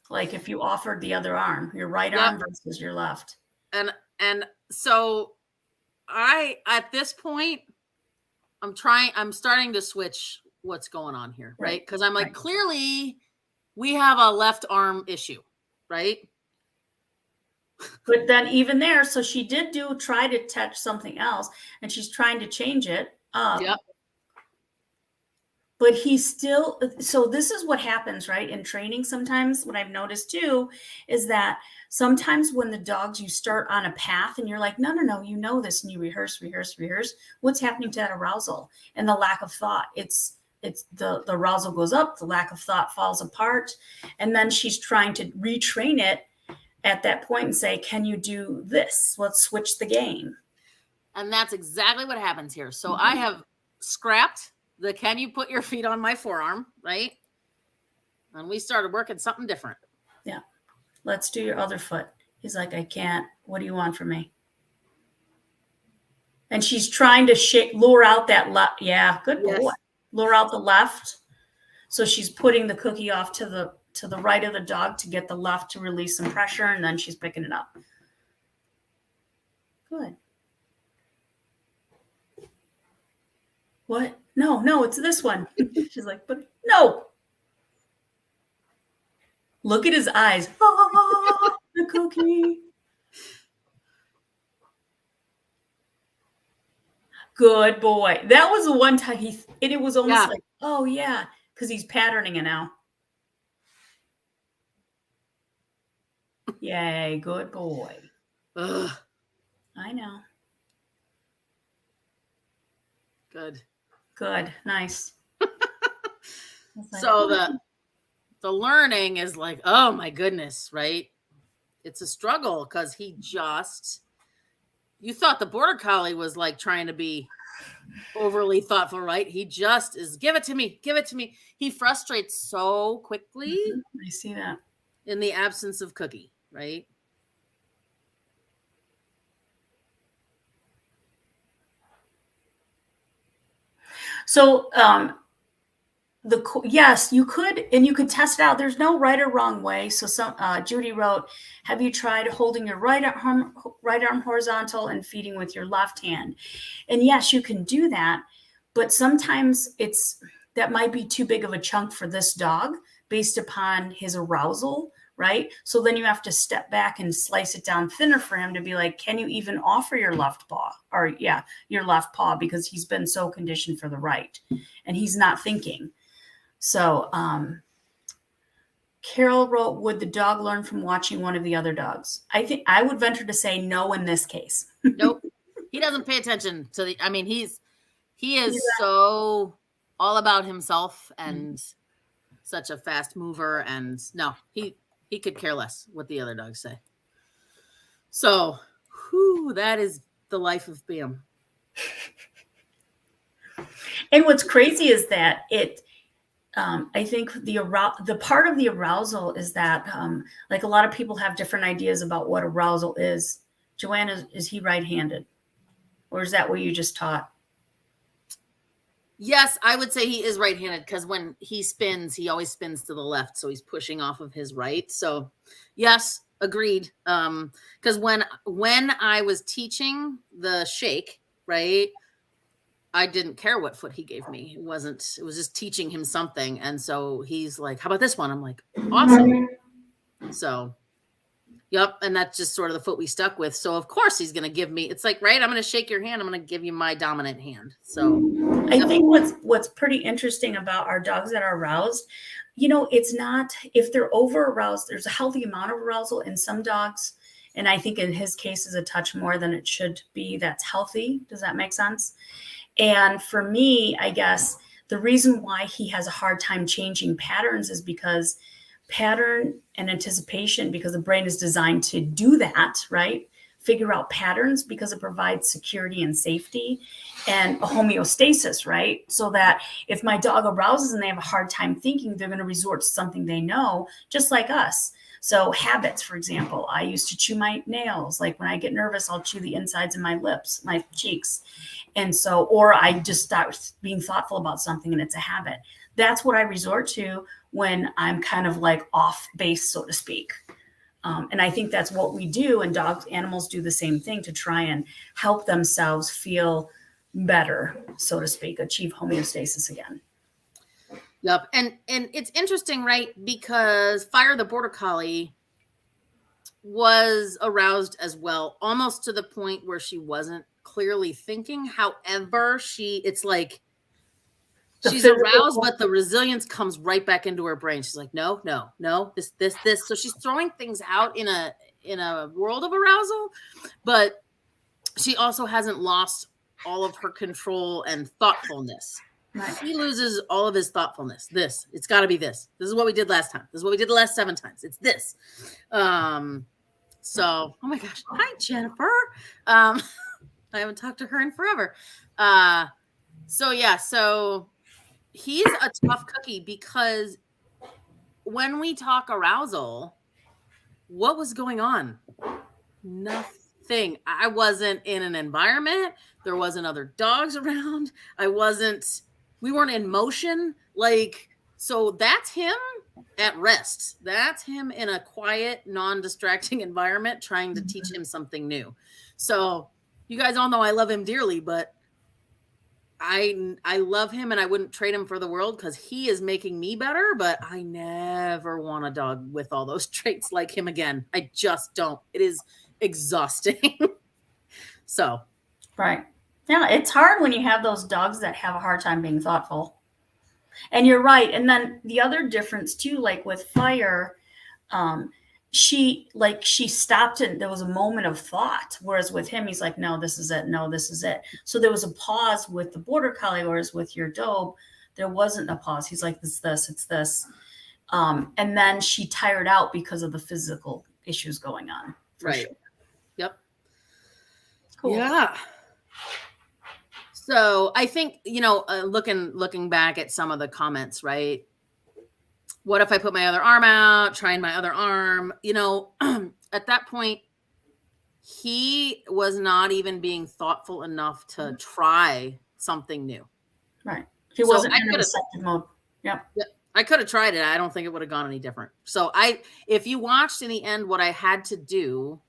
Like if you offered the other arm, your right arm versus your left. And so at this point, I'm starting to switch what's going on here, right? Because I'm like, clearly we have a left arm issue, right? But then even there, so she did try to touch something else, and she's trying to change it up. Yep. But he's still, so this is what happens, right? In training sometimes, what I've noticed too, is that sometimes when the dogs, you start on a path and you're like, no, you know this, and you rehearse. What's happening to that arousal and the lack of thought? It's the arousal goes up, the lack of thought falls apart. And then she's trying to retrain it at that point and say, can you do this? Let's switch the game. And that's exactly what happens here. So I have scrapped the can you put your feet on my forearm, right? And we started working something different. Yeah. Let's do your other foot. He's like, I can't. What do you want from me? And she's trying to lure out that left. Yeah, good boy. Yes. Lure out the left. So she's putting the cookie off to the right of the dog to get the left to release some pressure, and then she's picking it up. Good. What? No, it's this one. She's like, but no. Look at his eyes. Oh, the cookie. Good boy. That was the one time it was almost like, oh yeah, because he's patterning it now. Yay, good boy. Ugh. I know. Good. Nice. Like, so the learning is like, oh my goodness, right? It's a struggle because you thought the border collie was like trying to be overly thoughtful, right? He just is, give it to me, give it to me. He frustrates so quickly I see that. in the absence of Cookie, right? So, yes, you could, and you could test it out. There's no right or wrong way. So Judy wrote, have you tried holding your right arm horizontal and feeding with your left hand? And yes, you can do that, but sometimes that might be too big of a chunk for this dog based upon his arousal, right? So then you have to step back and slice it down thinner for him to be like, can you even offer your left paw? Or your left paw, because he's been so conditioned for the right and he's not thinking. So Carol wrote, would the dog learn from watching one of the other dogs? I think I would venture to say no in this case. Nope. He doesn't pay attention to he is so all about himself and such a fast mover, and no, he could care less what the other dogs say. So, that is the life of Bam. And what's crazy is that I think the part of the arousal is that, like, a lot of people have different ideas about what arousal is. Joanna, is he right-handed? Or is that what you just taught? Yes, I would say he is right-handed, because when he spins, he always spins to the left. So he's pushing off of his right. So yes, agreed. Because when I was teaching the shake, right, I didn't care what foot he gave me. It was just teaching him something. And so he's like, how about this one? I'm like, awesome. So, yep. And that's just sort of the foot we stuck with. So of course he's going to give me, it's like, right, I'm going to shake your hand. I'm going to give you my dominant hand. So I think what's pretty interesting about our dogs that are aroused, it's not, if they're over aroused, there's a healthy amount of arousal in some dogs. And I think in his case is a touch more than it should be. That's healthy. Does that make sense? And for me, I guess the reason why he has a hard time changing patterns is because pattern and anticipation, because the brain is designed to do that, right? Figure out patterns, because it provides security and safety and a homeostasis, right? So that if my dog arouses and they have a hard time thinking, they're going to resort to something they know, just like us. So habits, for example, I used to chew my nails. Like when I get nervous, I'll chew the insides of my lips, my cheeks. And so, or I just start being thoughtful about something and it's a habit. That's what I resort to when I'm kind of like off base, so to speak. And I think that's what we do. And animals do the same thing to try and help themselves feel better, so to speak, achieve homeostasis again. Yep. And it's interesting, right? Because Fire the Border Collie was aroused as well, almost to the point where she wasn't clearly thinking. However, it's like she's aroused, but the resilience comes right back into her brain. She's like, no, this. So she's throwing things out in a world of arousal, but she also hasn't lost all of her control and thoughtfulness. Right. He loses all of his thoughtfulness. It's got to be this. This is what we did last time. This is what we did the last 7 times. It's this. So, oh my gosh. Hi, Jennifer. I haven't talked to her in forever. So he's a tough cookie, because when we talk arousal, what was going on? Nothing. I wasn't in an environment. There wasn't other dogs around. We weren't in motion. So that's him at rest. That's him in a quiet, non-distracting environment, trying to teach him something new. So you guys all know I love him dearly, but I love him and I wouldn't trade him for the world, because he is making me better, but I never want a dog with all those traits like him again. I just don't. It is exhausting. So. Right. Yeah, it's hard when you have those dogs that have a hard time being thoughtful. And you're right. And then the other difference too, like with Fire, she stopped and there was a moment of thought. Whereas with him, he's like, no, this is it. No, this is it. So there was a pause with the Border Collie, whereas with your Dobe, there wasn't a pause. He's like, it's this. And then she tired out because of the physical issues going on. Right. Sure. Yep. Cool. Yeah. So I think, looking back at some of the comments, right? What if I put my other arm out, trying my other arm? At that point, he was not even being thoughtful enough to try something new. Right. He So wasn't in a receptive mode. Yep. I could have tried it. I don't think it would have gone any different. So if you watched in the end, what I had to do,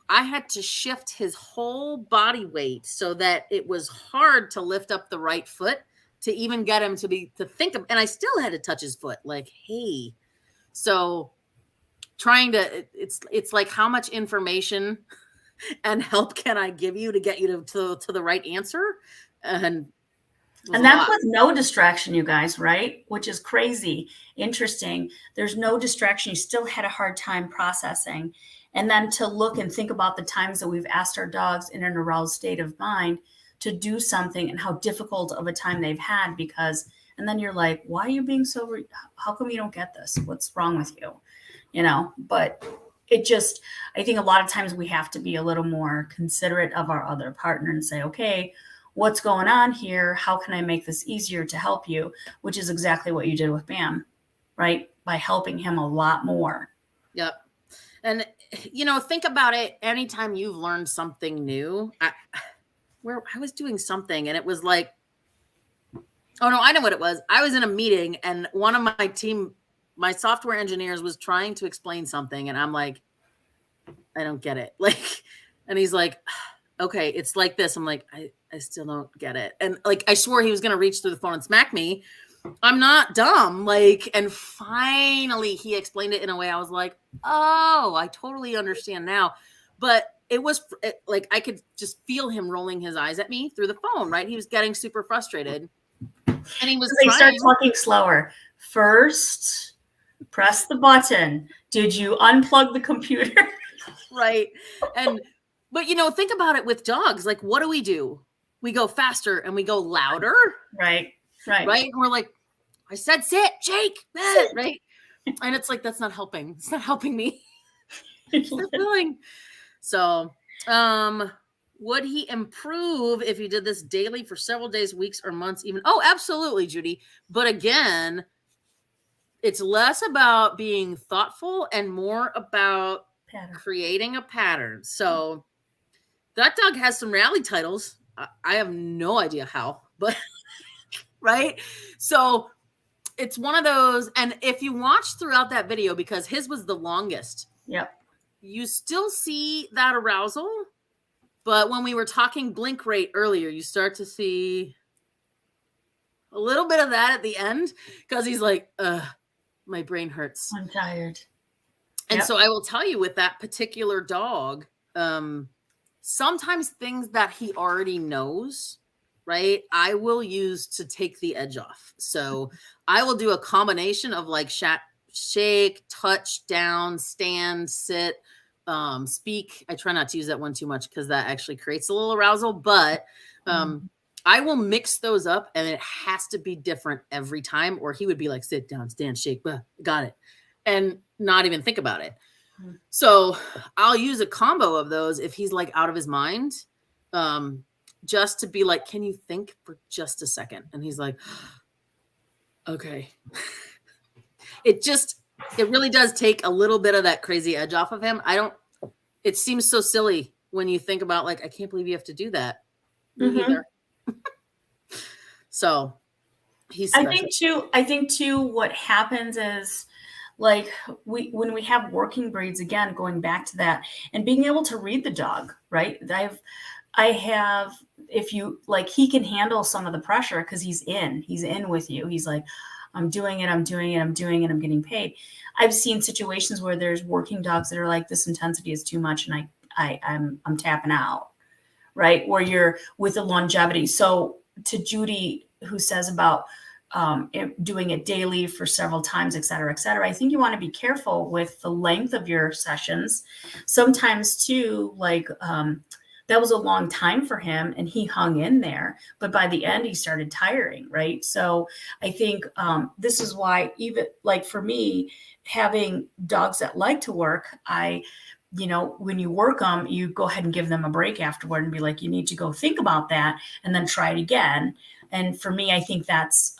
I had to shift his whole body weight so that it was hard to lift up the right foot to even get him to think of, and I still had to touch his foot like, hey. So it's like, how much information and help can I give you to get you to the right answer? And that's with no distraction, you guys, right? Which is crazy. Interesting. There's no distraction. You still had a hard time processing. And then to look and think about the times that we've asked our dogs in an aroused state of mind to do something and how difficult of a time they've had and then you're like, why are you being so, how come you don't get this? What's wrong with you? But I think a lot of times we have to be a little more considerate of our other partner and say, okay, what's going on here? How can I make this easier to help you? Which is exactly what you did with Bam, right? By helping him a lot more. Yep. And, think about it. Anytime you've learned something new, I was doing something and it was like, oh no, I know what it was. I was in a meeting and one of my software engineers was trying to explain something. And I'm like, I don't get it. And he's like, okay, it's like this. I'm like, I still don't get it. And I swore he was going to reach through the phone and smack me. I'm not dumb. And finally he explained it in a way I was like, oh, I totally understand now. But it was I could just feel him rolling his eyes at me through the phone, right? He was getting super frustrated. And he was start talking slower. First, press the button. Did you unplug the computer? Right. But think about it with dogs. What do? We go faster and we go louder. Right. And we're like, I said, sit, Jake, sit. Right. And it's like, that's not helping. It's not helping me. It's not feeling. So, would he improve if he did this daily for several days, weeks, or months even? Oh, absolutely, Judy. But again, it's less about being thoughtful and more about creating a pattern. So that dog has some rally titles. I have no idea how, but right. So it's one of those. And if you watch throughout that video, because his was the longest, you still see that arousal. But when we were talking blink rate earlier, you start to see a little bit of that at the end because he's like, my brain hurts. I'm tired. And so I will tell you with that particular dog, sometimes things that he already knows, right, I will use to take the edge off. So I will do a combination of shake, touch, down, stand, sit, speak. I try not to use that one too much because that actually creates a little arousal, but I will mix those up and it has to be different every time, or he would be like, sit down, stand, shake, got it. And not even think about it. So I'll use a combo of those if he's out of his mind, just to be like, can you think for just a second? And he's like, okay. It really does take a little bit of that crazy edge off of him. It seems so silly when you think about I can't believe you have to do that. Either. So I think too, what happens is when we have working breeds, again, going back to that and being able to read the dog, right? I have, if you he can handle some of the pressure because he's in with you. He's like, I'm doing it, I'm getting paid. I've seen situations where there's working dogs that are like, this intensity is too much and I'm tapping out, right? Where you're with the longevity. So to Judy, who says about doing it daily for several times, et cetera, I think you want to be careful with the length of your sessions. Sometimes too, that was a long time for him and he hung in there, but by the end he started tiring, right? So I think this is why, even for me, having dogs that like to work, when you work them, you go ahead and give them a break afterward and be like, you need to go think about that and then try it again. And for me, I think that's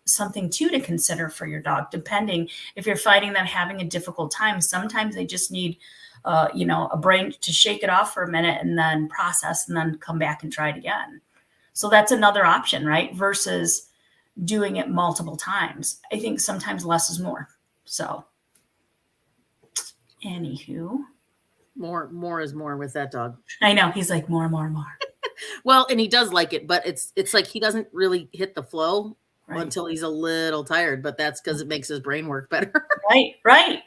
something too to consider for your dog, depending if you're finding them having a difficult time. Sometimes they just need, a brain to shake it off for a minute and then process and then come back and try it again. So that's another option, right? Versus doing it multiple times. I think sometimes less is more. So anywho. More is more with that dog. I know. He's like, more. Well, and he does like it, but it's like he doesn't really hit the flow until he's a little tired, but that's because it makes his brain work better. Right.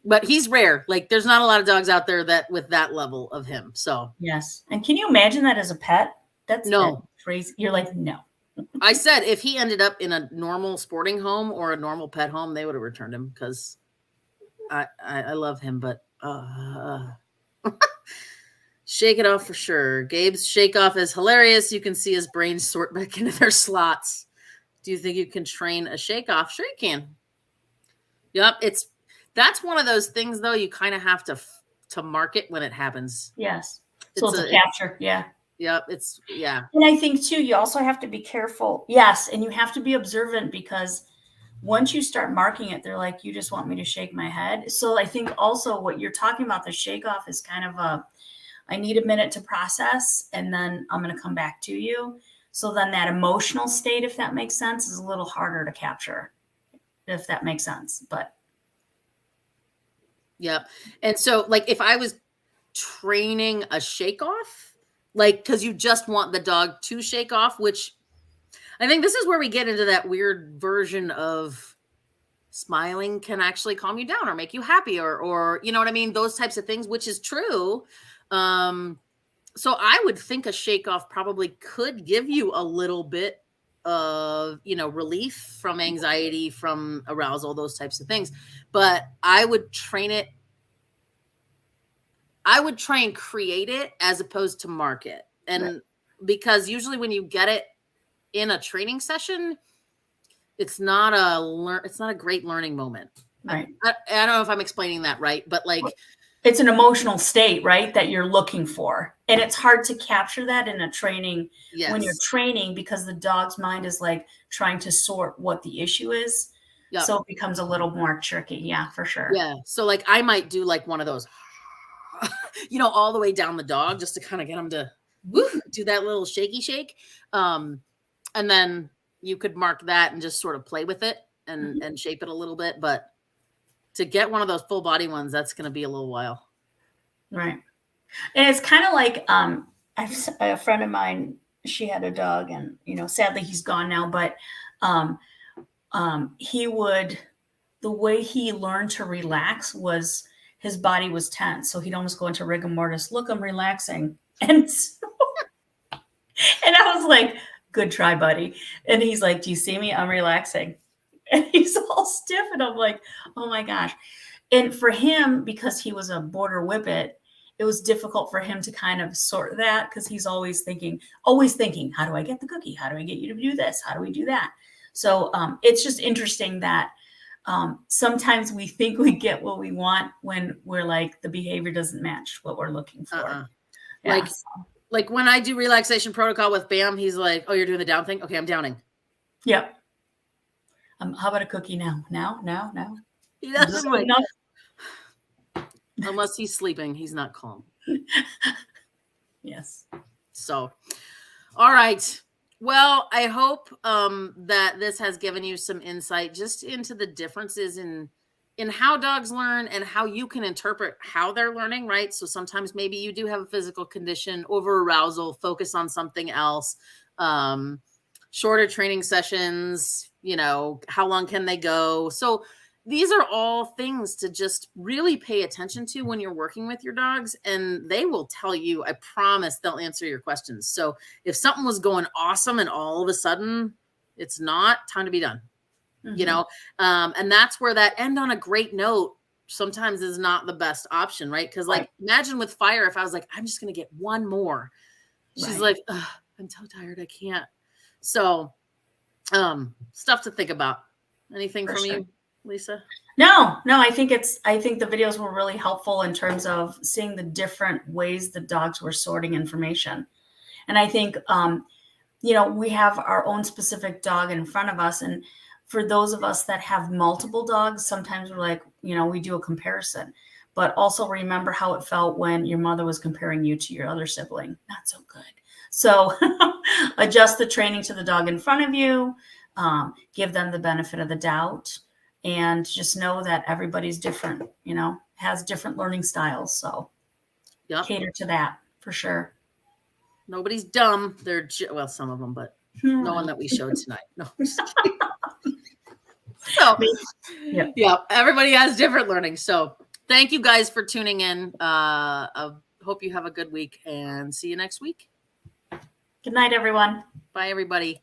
But he's rare. Like there's not a lot of dogs out there that with that level of him. So yes. And can you imagine that as a pet? That's no crazy. You're like, no. I said if he ended up in a normal sporting home or a normal pet home, they would have returned him because I love him, but shake it off for sure. Gabe's shake off is hilarious. You can see his brain sort back into their slots. Do you think you can train a shake off? Sure you can. Yep. That's one of those things though. You kind of have to mark it when it happens. Yes. So it's a capture. Yeah. Yep. And I think too, you also have to be careful. Yes. And you have to be observant because once you start marking it, they're like, you just want me to shake my head. So I think also what you're talking about, the shake off is kind of I need a minute to process and then I'm going to come back to you. So then that emotional state, if that makes sense, is a little harder to capture, if that makes sense. But yeah. And so like if I was training a shake off, like, cause you just want the dog to shake off, which I think this is where we get into that weird version of smiling can actually calm you down or make you happy or, you know what I mean? Those types of things, which is true. So I would think a shake off probably could give you a little bit of, relief from anxiety, from arousal, those types of things. But I would try and create it as opposed to mark it. And because usually when you get it in a training session, it's not a great learning moment. Right. I don't know if I'm explaining that right, but like it's an emotional state, right, that you're looking for. And it's hard to capture that in a training when you're training because the dog's mind is like trying to sort what the issue is. Yep. So it becomes a little more tricky. Yeah, for sure. Yeah. So like I might do like one of those, all the way down the dog just to kind of get them to do that little shaky shake. And then you could mark that and just sort of play with it and shape it a little bit. But to get one of those full body ones, that's going to be a little while. Right. And it's kind of like a friend of mine, she had a dog and, sadly he's gone now, but the way he learned to relax was his body was tense. So he'd almost go into rigor mortis. Look, I'm relaxing. And I was like, good try, buddy. And he's like, do you see me? I'm relaxing. And he's all stiff. And I'm like, oh my gosh. And for him, because he was a border whippet, it was difficult for him to kind of sort that because he's always thinking, how do I get the cookie? How do I get you to do this? How do we do that? So it's just interesting that sometimes we think we get what we want when we're like, the behavior doesn't match what we're looking for. Yeah, like when I do relaxation protocol with Bam, he's like, oh, you're doing the down thing? Okay, I'm downing. Yep. How about a cookie now? No. He doesn't like, unless he's sleeping, he's not calm. Yes. So, all right. Well, I hope that this has given you some insight just into the differences in how dogs learn and how you can interpret how they're learning, right? So sometimes maybe you do have a physical condition, over arousal, focus on something else, shorter training sessions, how long can they go? So these are all things to just really pay attention to when you're working with your dogs, and they will tell you, I promise they'll answer your questions. So if something was going awesome and all of a sudden it's not, time to be done, and that's where that end on a great note sometimes is not the best option, right? Because like, imagine with fire, if I was like, I'm just going to get one more, she's like, I'm so tired, I can't. So stuff to think about. Anything from you? Lisa? No, I think the videos were really helpful in terms of seeing the different ways the dogs were sorting information. And I think, we have our own specific dog in front of us. And for those of us that have multiple dogs, sometimes we're like, we do a comparison. But also remember how it felt when your mother was comparing you to your other sibling. Not so good. So adjust the training to the dog in front of you, give them the benefit of the doubt, and just know that everybody's different, has different learning styles. So cater to that for sure. Nobody's dumb. They're, well, some of them, but no one that we showed tonight. No, I'm just kidding. So, yeah, everybody has different learning. So thank you guys for tuning in. Hope you have a good week and see you next week. Good night, everyone. Bye, everybody.